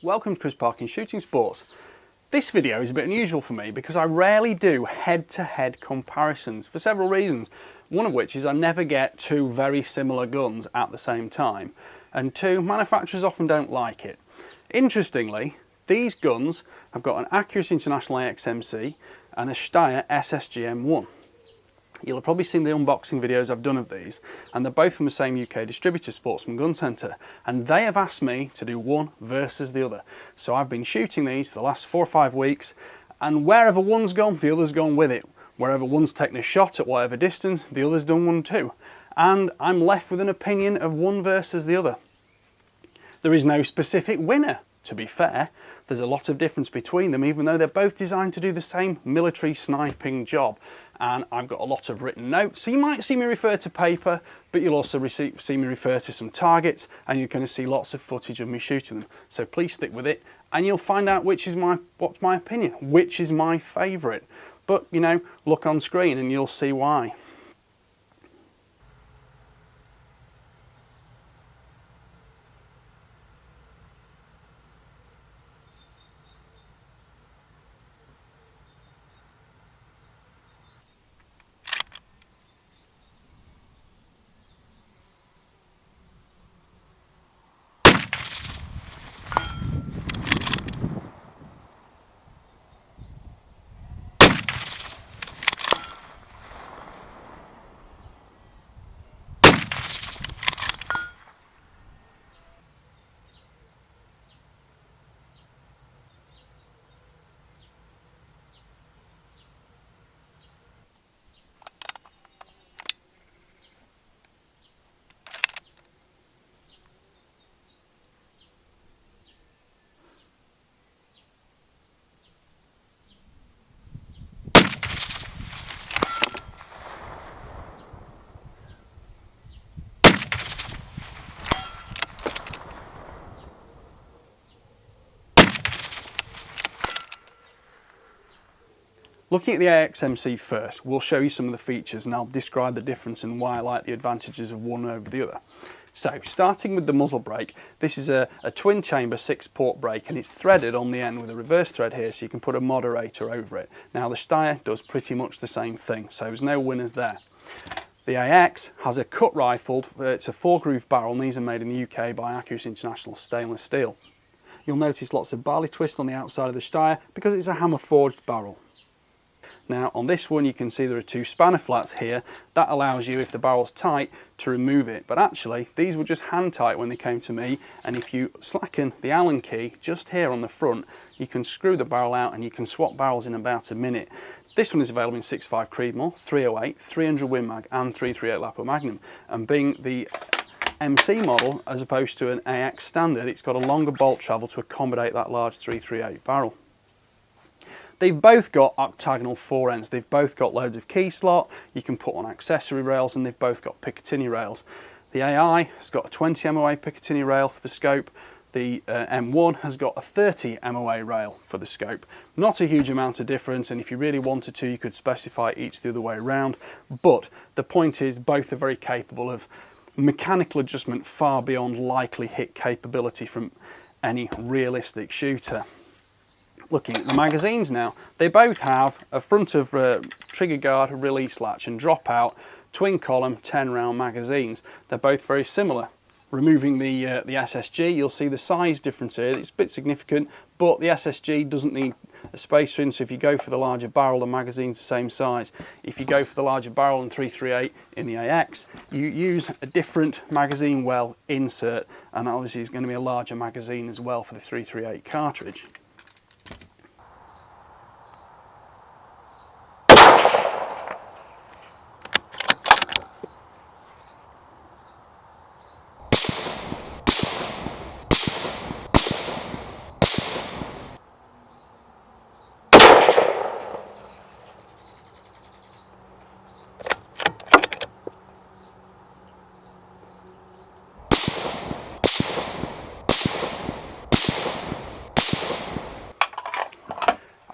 Welcome to Chris Parkin Shooting Sports. This video is a bit unusual for me because I rarely do head-to-head comparisons for several reasons. One of which is I never get two very similar guns at the same time, and two, manufacturers often don't like it. Interestingly, these guns have got an Accuracy International AXMC and a Steyr SSG M1. You'll have probably seen the unboxing videos I've done of these, and they're both from the same UK distributor, Sportsman Gun Centre, and they have asked me to do one versus the other. So I've been shooting these for the last 4 or 5 weeks, and wherever one's gone, the other's gone with it. Wherever one's taken a shot at whatever distance, the other's done one too. And I'm left with an opinion of one versus the other. There is no specific winner, to be fair. There's a lot of difference between them, even though they're both designed to do the same military sniping job. And I've got a lot of written notes, so you might see me refer to paper, but you'll also see me refer to some targets, and you're going to see lots of footage of me shooting them. So please stick with it, and you'll find out what's my opinion, which is my favourite. But, you know, look on screen and you'll see why. Looking at the AXMC first, we'll show you some of the features and I'll describe the difference and why I like the advantages of one over the other. So, starting with the muzzle brake, this is a twin chamber 6-port brake, and it's threaded on the end with a reverse thread here, so you can put a moderator over it. Now the Steyr does pretty much the same thing, so there's no winners there. The AX has a cut rifled, it's a 4-groove barrel, and these are made in the UK by Accuracy International stainless steel. You'll notice lots of barley twist on the outside of the Steyr because it's a hammer forged barrel. Now on this one you can see there are 2 spanner flats here. That allows you, if the barrel's tight, to remove it. But actually these were just hand tight when they came to me, and if you slacken the Allen key just here on the front, you can screw the barrel out and you can swap barrels in about a minute. This one is available in 6.5 Creedmoor, 308, 300 Win Mag and 338 Lapo Magnum, and being the MC model as opposed to an AX standard, it's got a longer bolt travel to accommodate that large 338 barrel. They've both got octagonal fore ends, they've both got loads of key slot, you can put on accessory rails, and they've both got Picatinny rails. The AI has got a 20 MOA Picatinny rail for the scope, the M1 has got a 30 MOA rail for the scope. Not a huge amount of difference, and if you really wanted to you could specify each the other way around, but the point is both are very capable of mechanical adjustment far beyond likely hit capability from any realistic shooter. Looking at the magazines now, they both have a front of trigger guard release latch and drop out twin column 10 round magazines. They're both very similar. Removing the SSG, you'll see the size difference here. It's a bit significant, but the SSG doesn't need a spacer in, so if you go for the larger barrel, the magazine's the same size. If you go for the larger barrel and 338 in the AX, you use a different magazine well insert, and obviously it's going to be a larger magazine as well for the 338 cartridge.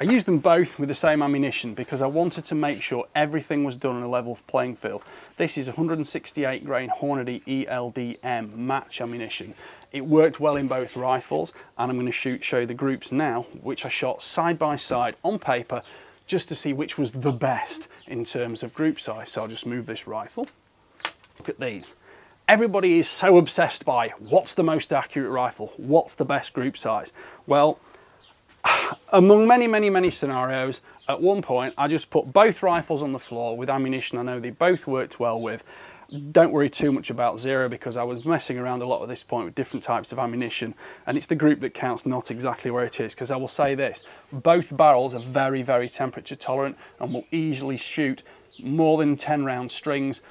used them both with the same ammunition because I wanted to make sure everything was done on a level playing field. This is 168 grain Hornady ELDM match ammunition. It worked well in both rifles, and I'm going to show you the groups now, which I shot side by side on paper just to see which was the best in terms of group size. So I'll just move this rifle. Look at these. Everybody is so obsessed by what's the most accurate rifle, what's the best group size. Well, among many scenarios, at one point I just put both rifles on the floor with ammunition I know they both worked well with. Don't worry too much about zero because I was messing around a lot at this point with different types of ammunition, and it's the group that counts, not exactly where it is, because I will say this, both barrels are very temperature tolerant and will easily shoot more than 10 round strings,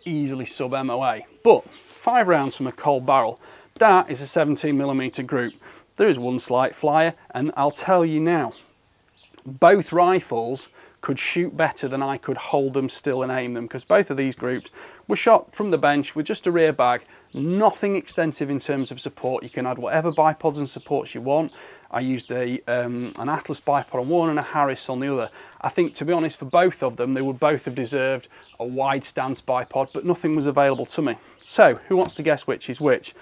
easily sub MOA. But 5 rounds from a cold barrel, that is a 17mm group. There is one slight flyer, and I'll tell you now, both rifles could shoot better than I could hold them still and aim them, because both of these groups were shot from the bench with just a rear bag, nothing extensive in terms of support. You can add whatever bipods and supports you want. I used an Atlas bipod on one and a Harris on the other. I think, to be honest, for both of them, they would both have deserved a wide stance bipod, but nothing was available to me. So, who wants to guess which is which?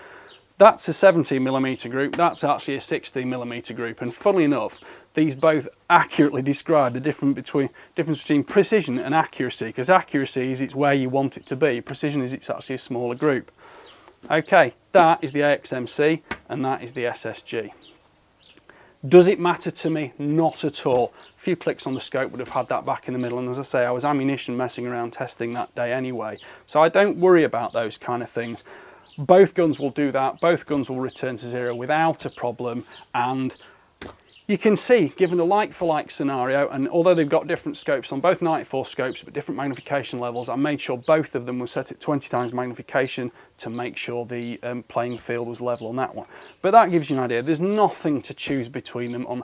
That's a 17mm group, that's actually a 16mm group, and funnily enough, these both accurately describe the difference between precision and accuracy, because accuracy is it's where you want it to be, precision is it's actually a smaller group. Okay, that is the AXMC and that is the SSG. Does it matter to me? Not at all. A few clicks on the scope would have had that back in the middle, and as I say, I was ammunition messing around testing that day anyway, so I don't worry about those kind of things. Both guns will do that, both guns will return to zero without a problem, and you can see, given a like-for-like scenario, and although they've got different scopes on both Nightfall scopes but different magnification levels, I made sure both of them were set at 20 times magnification to make sure the playing field was level on that one. But that gives you an idea. There's nothing to choose between them on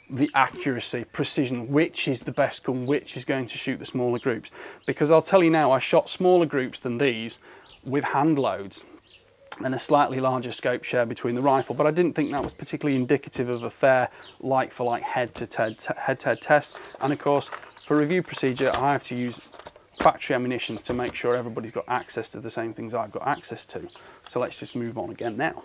the accuracy, precision, which is the best gun, which is going to shoot the smaller groups. Because I'll tell you now, I shot smaller groups than these with hand loads and a slightly larger scope share between the rifle, but I didn't think that was particularly indicative of a fair like-for-like head-to-head test. And of course, for review procedure, I have to use factory ammunition to make sure everybody's got access to the same things I've got access to. So let's just move on again now.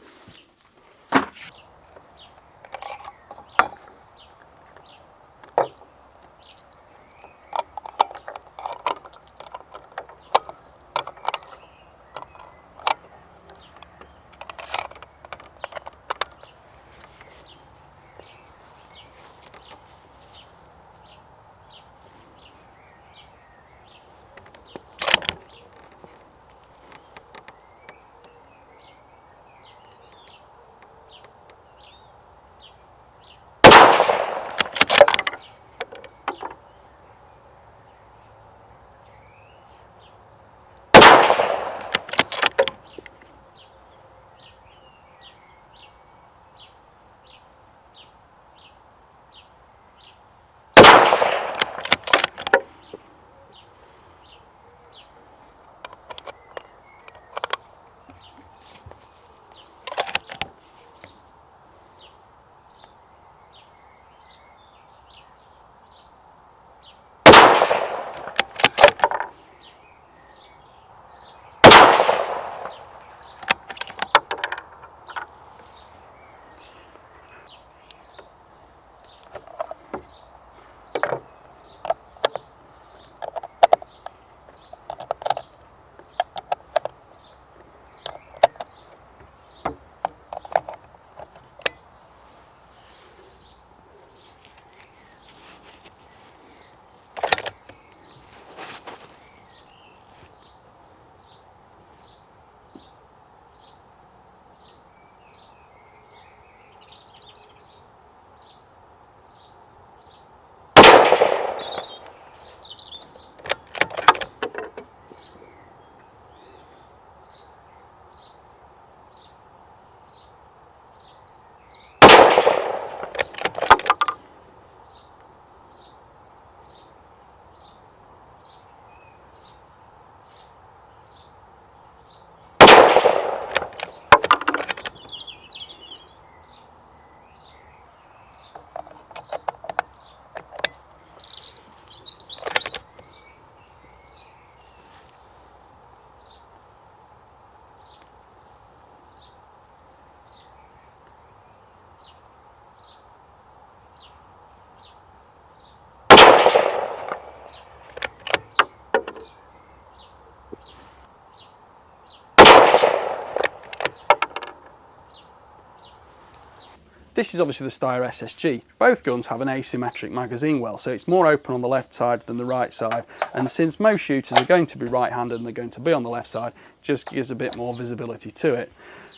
This is obviously the Steyr SSG. Both guns have an asymmetric magazine well, so it's more open on the left side than the right side, and since most shooters are going to be right-handed and they're going to be on the left side, just gives a bit more visibility to it.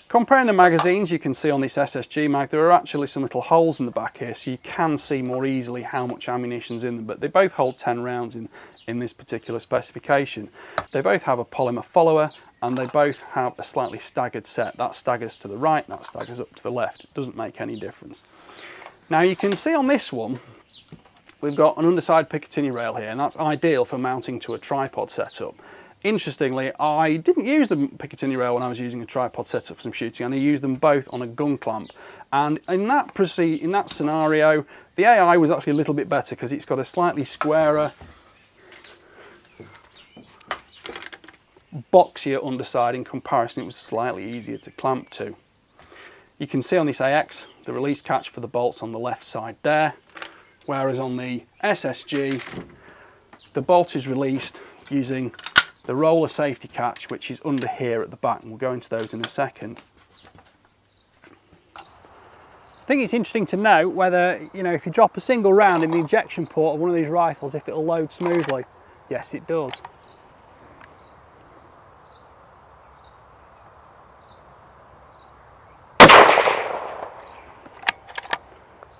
Comparing the magazines, you can see on this SSG mag there are actually some little holes in the back here, so you can see more easily how much ammunition's in them, but they both hold 10 rounds in this particular specification. They both have a polymer follower, and they both have a slightly staggered set. That staggers to the right, that staggers up to the left. It doesn't make any difference. Now you can see on this one, we've got an underside Picatinny rail here, and that's ideal for mounting to a tripod setup. Interestingly, I didn't use the Picatinny rail when I was using a tripod setup for some shooting, and I used them both on a gun clamp. And in that scenario, the AI was actually a little bit better because it's got a slightly squarer, boxier underside. In comparison, it was slightly easier to clamp to. You can see on this AX the release catch for the bolts on the left side there, whereas on the SSG the bolt is released using the roller safety catch, which is under here at the back, and we'll go into those in a second. I think it's interesting to note whether, if you drop a single round in the ejection port of one of these rifles, if it'll load smoothly. Yes, it does.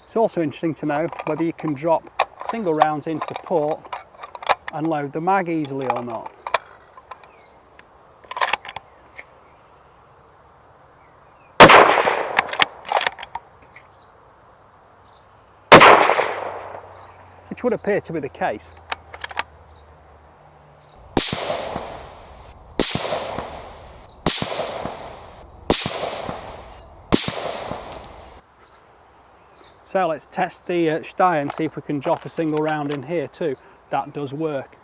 It's also interesting to know whether you can drop single rounds into the port and load the mag easily or not. Which would appear to be the case. So let's test the Steyr and see if we can drop a single round in here too. That does work.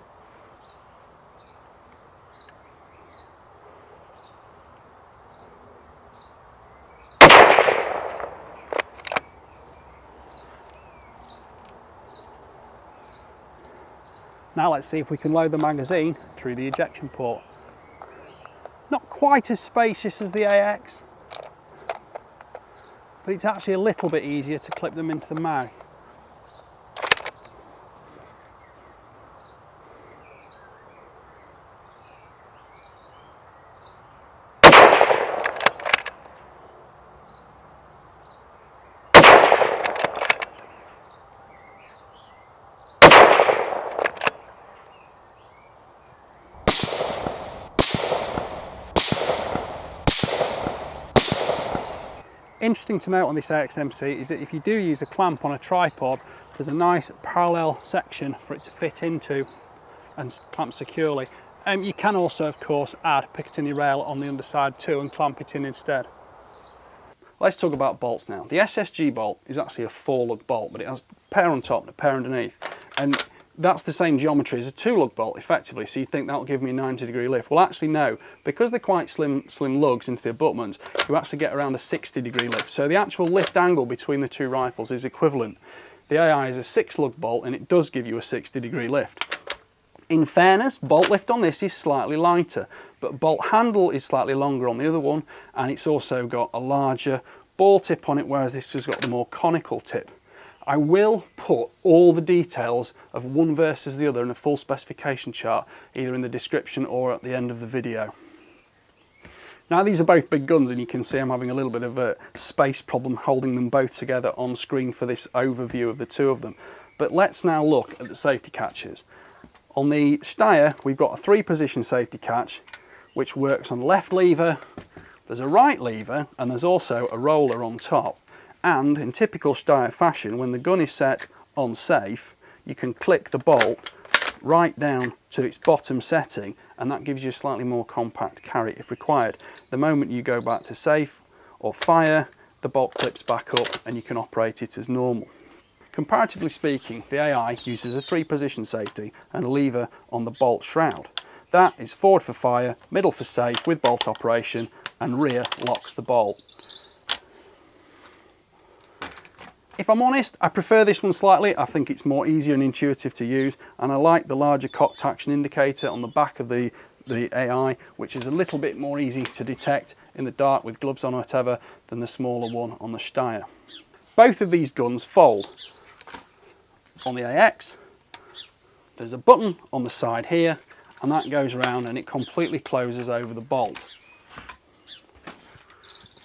Now let's see if we can load the magazine through the ejection port. Not quite as spacious as the AX, but it's actually a little bit easier to clip them into the mag. Interesting to note on this AXMC is that if you do use a clamp on a tripod, there's a nice parallel section for it to fit into and clamp securely. You can also, of course, add Picatinny rail on the underside too and clamp it in instead. Let's talk about bolts now. The SSG bolt is actually a 4-lug bolt, but it has a pair on top and a pair underneath. And that's the same geometry as a 2-lug bolt effectively, so you think that'll give me a 90-degree lift. Well, actually no, because they're quite slim lugs into the abutments, you actually get around a 60-degree lift. So the actual lift angle between the two rifles is equivalent. The AI is a 6-lug bolt and it does give you a 60-degree lift. In fairness, bolt lift on this is slightly lighter, but bolt handle is slightly longer on the other one, and it's also got a larger ball tip on it, whereas this has got the more conical tip. I will put all the details of one versus the other in a full specification chart, either in the description or at the end of the video. Now these are both big guns, and you can see I'm having a little bit of a space problem holding them both together on screen for this overview of the two of them. But let's now look at the safety catches. On the Steyr, we've got a 3-position safety catch, which works on the left lever, there's a right lever, and there's also a roller on top. And in typical Steyr fashion, when the gun is set on safe, you can click the bolt right down to its bottom setting, and that gives you a slightly more compact carry if required. The moment you go back to safe or fire, the bolt clips back up and you can operate it as normal. Comparatively speaking, the AI uses a 3-position safety and a lever on the bolt shroud. That is forward for fire, middle for safe with bolt operation, and rear locks the bolt. If I'm honest, I prefer this one slightly. I think it's more easier and intuitive to use, and I like the larger cocked action indicator on the back of the AI, which is a little bit more easy to detect in the dark with gloves on or whatever than the smaller one on the Steyr. Both of these guns fold. On the AX, there's a button on the side here, and that goes around and it completely closes over the bolt.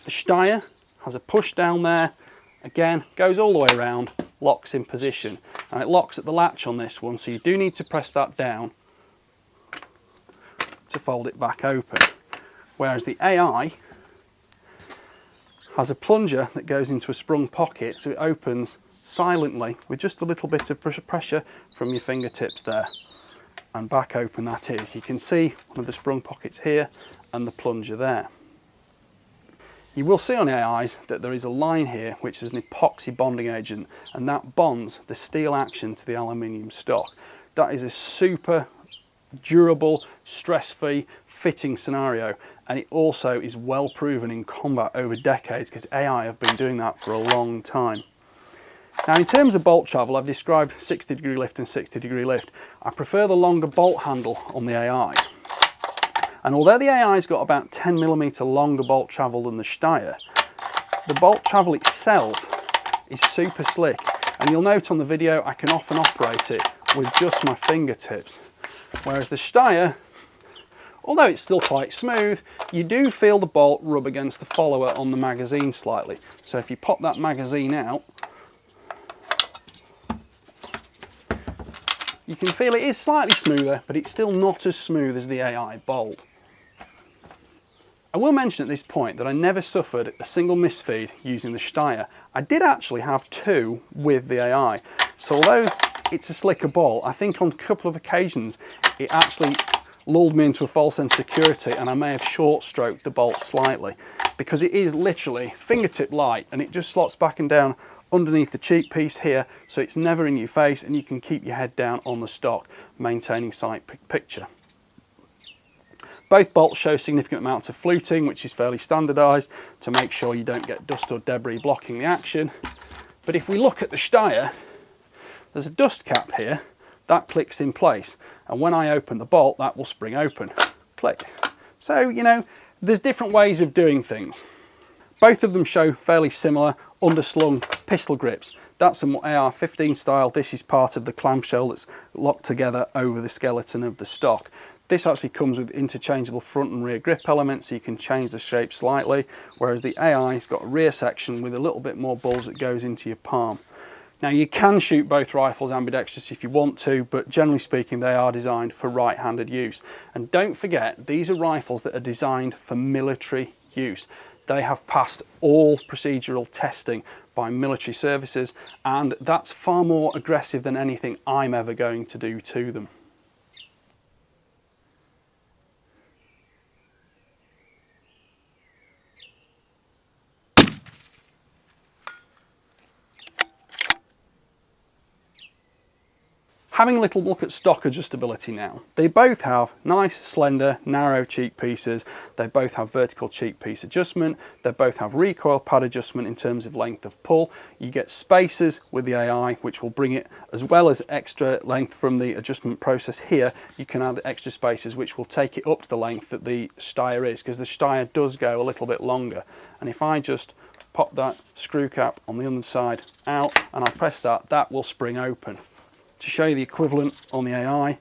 The Steyr has a push down there, again, goes all the way around, locks in position. And it locks at the latch on this one, so you do need to press that down to fold it back open. Whereas the AI has a plunger that goes into a sprung pocket, so it opens silently with just a little bit of pressure from your fingertips there, and back open that is. You can see one of the sprung pockets here and the plunger there. You will see on the AIs that there is a line here which is an epoxy bonding agent, and that bonds the steel action to the aluminium stock. That is a super durable, stress-free fitting scenario, and it also is well proven in combat over decades because AI have been doing that for a long time. Now, in terms of bolt travel, I've described 60-degree lift and 60-degree lift. I prefer the longer bolt handle on the AI. And although the AI's got about 10mm longer bolt travel than the Steyr, the bolt travel itself is super slick. And you'll note on the video I can often operate it with just my fingertips. Whereas the Steyr, although it's still quite smooth, you do feel the bolt rub against the follower on the magazine slightly. So if you pop that magazine out, you can feel it is slightly smoother, but it's still not as smooth as the AI bolt. I will mention at this point that I never suffered a single misfeed using the Steyr. I did actually have two with the AI. So although it's a slicker bolt, I think on a couple of occasions it actually lulled me into a false sense of security, and I may have short stroked the bolt slightly, because it is literally fingertip light and it just slots back and down underneath the cheek piece here, so it's never in your face and you can keep your head down on the stock, maintaining sight picture. Both bolts show significant amounts of fluting, which is fairly standardised to make sure you don't get dust or debris blocking the action. But if we look at the Steyr, there's a dust cap here that clicks in place, and when I open the bolt that will spring open. Click. So, you know, there's different ways of doing things. Both of them show fairly similar underslung pistol grips. That's an AR-15 style. This is part of the clamshell that's locked together over the skeleton of the stock. This actually comes with interchangeable front and rear grip elements, so you can change the shape slightly, whereas the AI's got a rear section with a little bit more bulge that goes into your palm. Now, you can shoot both rifles ambidextrous if you want to, but generally speaking they are designed for right-handed use. And don't forget, these are rifles that are designed for military use. They have passed all procedural testing by military services, and that's far more aggressive than anything I'm ever going to do to them. Having a little look at stock adjustability now. They both have nice, slender, narrow cheek pieces. They both have vertical cheek piece adjustment. They both have recoil pad adjustment in terms of length of pull. You get spacers with the AI, which will bring it, as well as extra length from the adjustment process here. You can add extra spacers, which will take it up to the length that the Steyr is, because the Steyr does go a little bit longer. And if I just pop that screw cap on the other side out and I press that, that will spring open. To show you the equivalent on the AI,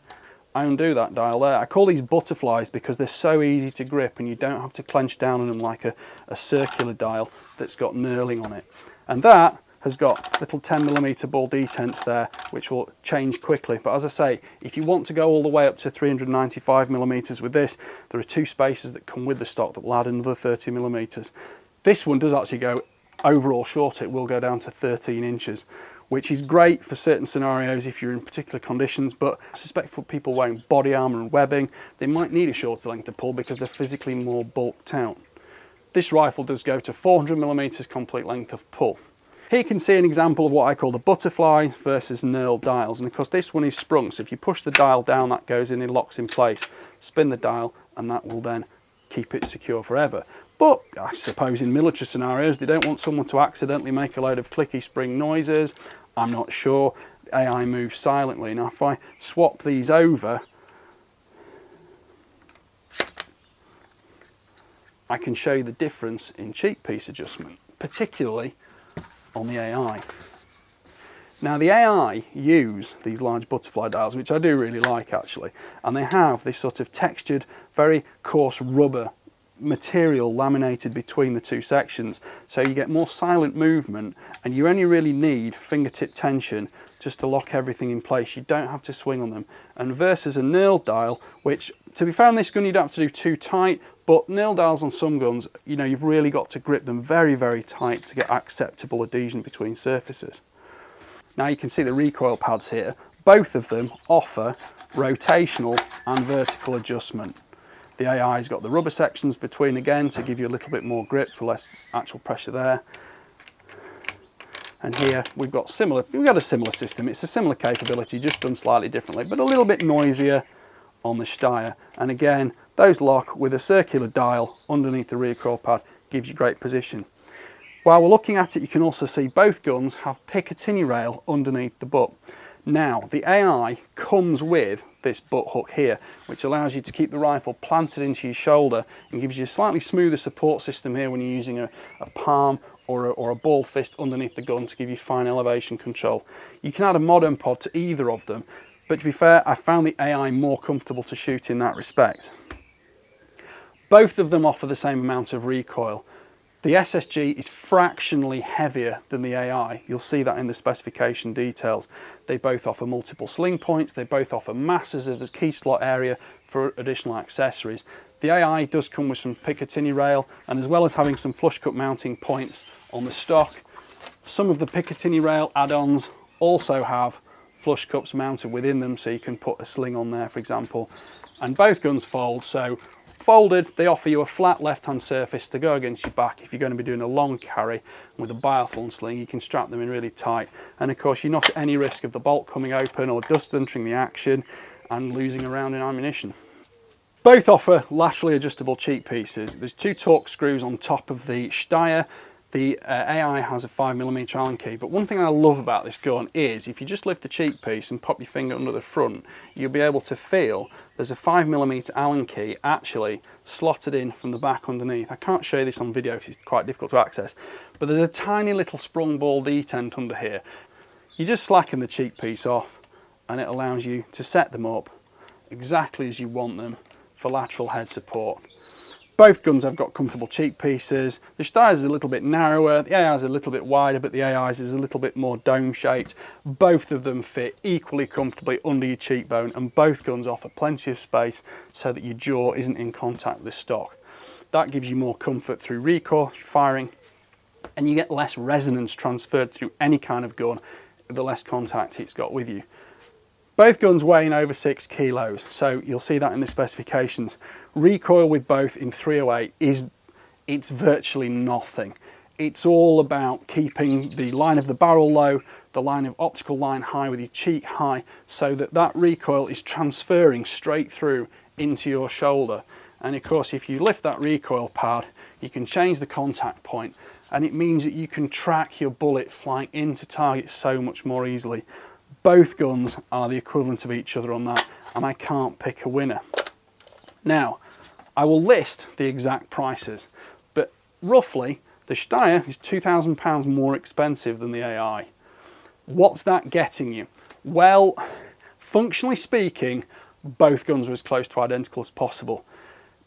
I undo that dial there. I call these butterflies because they're so easy to grip and you don't have to clench down on them like a circular dial that's got knurling on it. And that has got little 10mm ball detents there, which will change quickly. But as I say, if you want to go all the way up to 395mm with this, there are two spacers that come with the stock that will add another 30mm. This one does actually go overall shorter. It will go down to 13 inches. Which is great for certain scenarios if you're in particular conditions, but I suspect for people wearing body armour and webbing, they might need a shorter length of pull because they're physically more bulked out. This rifle does go to 400mm complete length of pull. Here you can see an example of what I call the butterfly versus knurled dials, and of course this one is sprung, so if you push the dial down that goes in and locks in place, spin the dial and that will then keep it secure forever. But I suppose in military scenarios they don't want someone to accidentally make a load of clicky spring noises. I'm not sure. AI moves silently. Now if I swap these over, I can show you the difference in cheek piece adjustment, particularly on the AI. Now the AI use these large butterfly dials, which I do really like actually, and they have this sort of textured, very coarse rubber material laminated between the two sections, so you get more silent movement and you only really need fingertip tension just to lock everything in place. You don't have to swing on them. And versus a knurled dial, which to be fair on this gun you don't have to do too tight, but knurled dials on some guns, you know, you've really got to grip them very, very tight to get acceptable adhesion between surfaces. Now you can see the recoil pads here. Both of them offer rotational and vertical adjustment. The AI's got the rubber sections between again to give you a little bit more grip for less actual pressure there. And here we've got a similar system. It's a similar capability, just done slightly differently, but a little bit noisier on the Steyr. And again, those lock with a circular dial underneath the recoil pad, gives you great position. While we're looking at it, you can also see both guns have Picatinny rail underneath the butt. Now, the AI comes with this butt hook here, which allows you to keep the rifle planted into your shoulder and gives you a slightly smoother support system here when you're using a palm or a ball fist underneath the gun to give you fine elevation control. You can add a modern pod to either of them, but to be fair, I found the AI more comfortable to shoot in that respect. Both of them offer the same amount of recoil. The SSG is fractionally heavier than the AI. You'll see that in the specification details. They both offer multiple sling points. They both offer masses of the key slot area for additional accessories. The AI does come with some Picatinny rail, and as well as having some flush cut mounting points on the stock, some of the Picatinny rail add-ons also have flush cups mounted within them, so you can put a sling on there, for example. And both guns fold, so folded, they offer you a flat left-hand surface to go against your back. If you're going to be doing a long carry with a biathlon sling, you can strap them in really tight. And of course, you're not at any risk of the bolt coming open or dust entering the action and losing a round in ammunition. Both offer laterally adjustable cheek pieces. There's two Torx screws on top of the Steyr. The AI has a 5mm Allen key, but one thing I love about this gun is if you just lift the cheek piece and pop your finger under the front, you'll be able to feel there's a 5mm Allen key actually slotted in from the back underneath. I can't show you this on video because it's quite difficult to access, but there's a tiny little sprung ball detent under here. You just slacken the cheek piece off and it allows you to set them up exactly as you want them for lateral head support. Both guns have got comfortable cheek pieces. The Steyr's is a little bit narrower, the AI's a little bit wider, but the AI's is a little bit more dome shaped. Both of them fit equally comfortably under your cheekbone, and both guns offer plenty of space so that your jaw isn't in contact with the stock. That gives you more comfort through recoil, through firing, and you get less resonance transferred through any kind of gun the less contact it's got with you. Both guns weighing over 6 kilos, so you'll see that in the specifications. Recoil with both in 308 it's virtually nothing. It's all about keeping the line of the barrel low, the line of optical line high with your cheek high, so that that recoil is transferring straight through into your shoulder. And of course, if you lift that recoil pad, you can change the contact point, and it means that you can track your bullet flying into target so much more easily. Both guns are the equivalent of each other on that, and I can't pick a winner. Now, I will list the exact prices, but roughly the Steyr is £2,000 more expensive than the AI. What's that getting you? Well, functionally speaking, both guns are as close to identical as possible,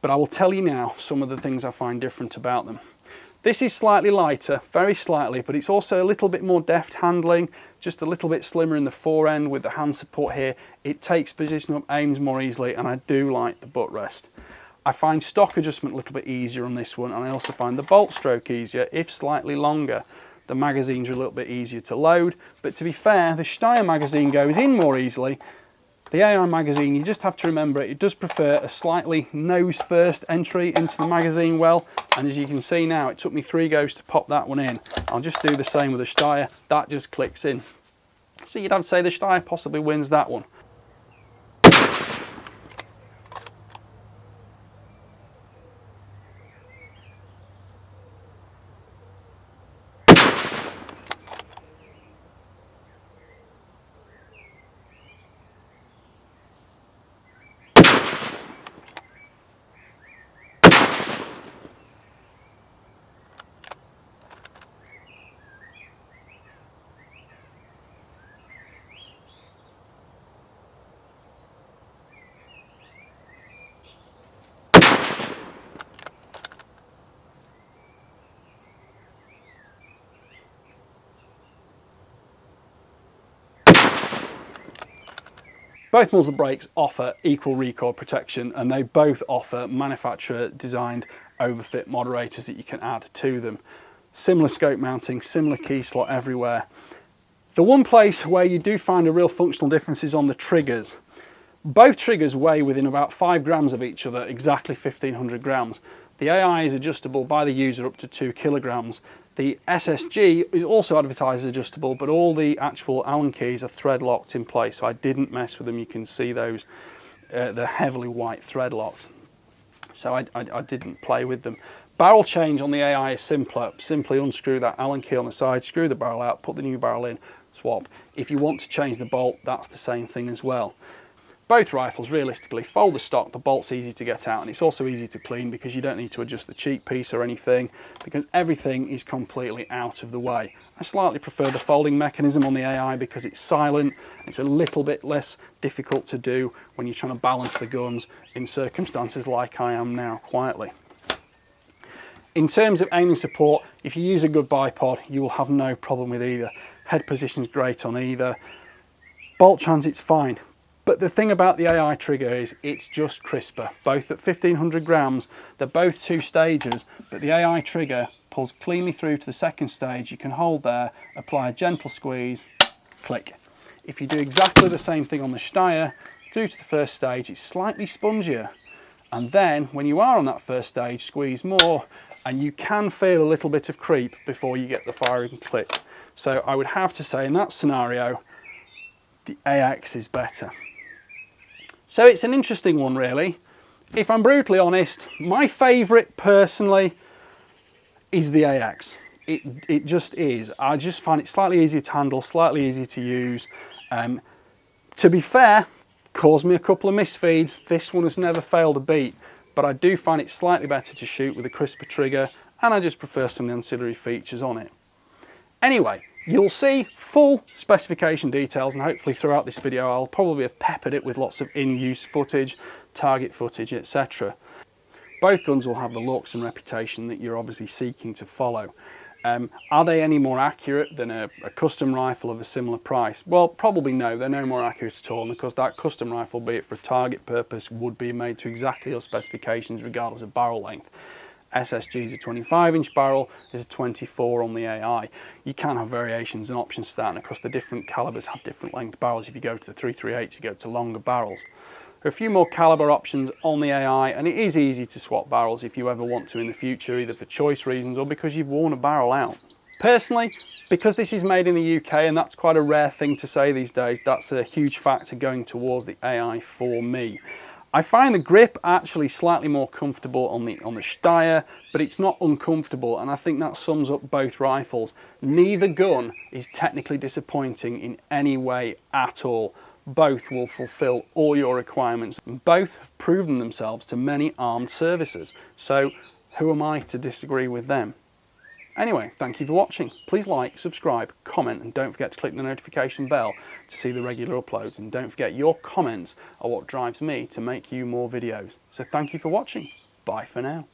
but I will tell you now some of the things I find different about them. This is slightly lighter, very slightly, but it's also a little bit more deft handling, just a little bit slimmer in the fore end with the hand support here. It takes position up aims more easily, and I do like the butt rest. I find stock adjustment a little bit easier on this one, and I also find the bolt stroke easier, if slightly longer. The magazines are a little bit easier to load, but to be fair, the Steyr magazine goes in more easily. The AI magazine, you just have to remember it does prefer a slightly nose first entry into the magazine well, and as you can see now, it took me 3 goes to pop that one in. I'll just do the same with the Steyr, that just clicks in. So you'd have to say the Steyr possibly wins that one. Both muzzle brakes offer equal recoil protection, and they both offer manufacturer designed overfit moderators that you can add to them. Similar scope mounting, similar key slot everywhere. The one place where you do find a real functional difference is on the triggers. Both triggers weigh within about 5 grams of each other, exactly 1500 grams. The AI is adjustable by the user up to 2 kilograms. The SSG is also advertised as adjustable, but all the actual Allen keys are thread locked in place, so I didn't mess with them. You can see those, they're heavily white thread locked. So I didn't play with them. Barrel change on the AI is simpler. Simply unscrew that Allen key on the side, screw the barrel out, put the new barrel in, swap. If you want to change the bolt, that's the same thing as well. Both rifles, realistically, fold the stock, the bolt's easy to get out, and it's also easy to clean because you don't need to adjust the cheek piece or anything, because everything is completely out of the way. I slightly prefer the folding mechanism on the AI because it's silent, it's a little bit less difficult to do when you're trying to balance the guns in circumstances like I am now quietly. In terms of aiming support, if you use a good bipod, you will have no problem with either. Head position's great on either. Bolt transit's fine. But the thing about the AI trigger is it's just crisper. Both at 1500 grams, they're both 2 stages, but the AI trigger pulls cleanly through to the second stage. You can hold there, apply a gentle squeeze, click. If you do exactly the same thing on the Steyr, through to the first stage, it's slightly spongier. And then when you are on that first stage, squeeze more, and you can feel a little bit of creep before you get the firing click. So I would have to say in that scenario, the AX is better. So it's an interesting one, really. If I'm brutally honest, my favourite personally is the AX. It just is. I just find it slightly easier to handle, slightly easier to use. To be fair, caused me a couple of misfeeds. This one has never failed a beat, but I do find it slightly better to shoot with a crisper trigger, and I just prefer some of the ancillary features on it. Anyway, you'll see full specification details, and hopefully throughout this video I'll probably have peppered it with lots of in-use footage, target footage, etc. Both guns will have the looks and reputation that you're obviously seeking to follow. Are they any more accurate than a custom rifle of a similar price? Well, probably no, they're no more accurate at all, because that custom rifle, be it for a target purpose, would be made to exactly your specifications regardless of barrel length. SSG is a 25-inch barrel, there's a 24 on the AI. You can have variations and options to that, and of course the different calibers have different length barrels. If you go to the 338, you go to longer barrels. There are a few more caliber options on the AI, and it is easy to swap barrels if you ever want to in the future, either for choice reasons or because you've worn a barrel out. Personally, because this is made in the UK, and that's quite a rare thing to say these days, that's a huge factor going towards the AI for me. I find the grip actually slightly more comfortable on the Steyr, but it's not uncomfortable, and I think that sums up both rifles. Neither gun is technically disappointing in any way at all. Both will fulfill all your requirements. Both have proven themselves to many armed services, so who am I to disagree with them? Anyway, thank you for watching. Please like, subscribe, comment, and don't forget to click the notification bell to see the regular uploads. And don't forget, your comments are what drives me to make you more videos. So thank you for watching. Bye for now.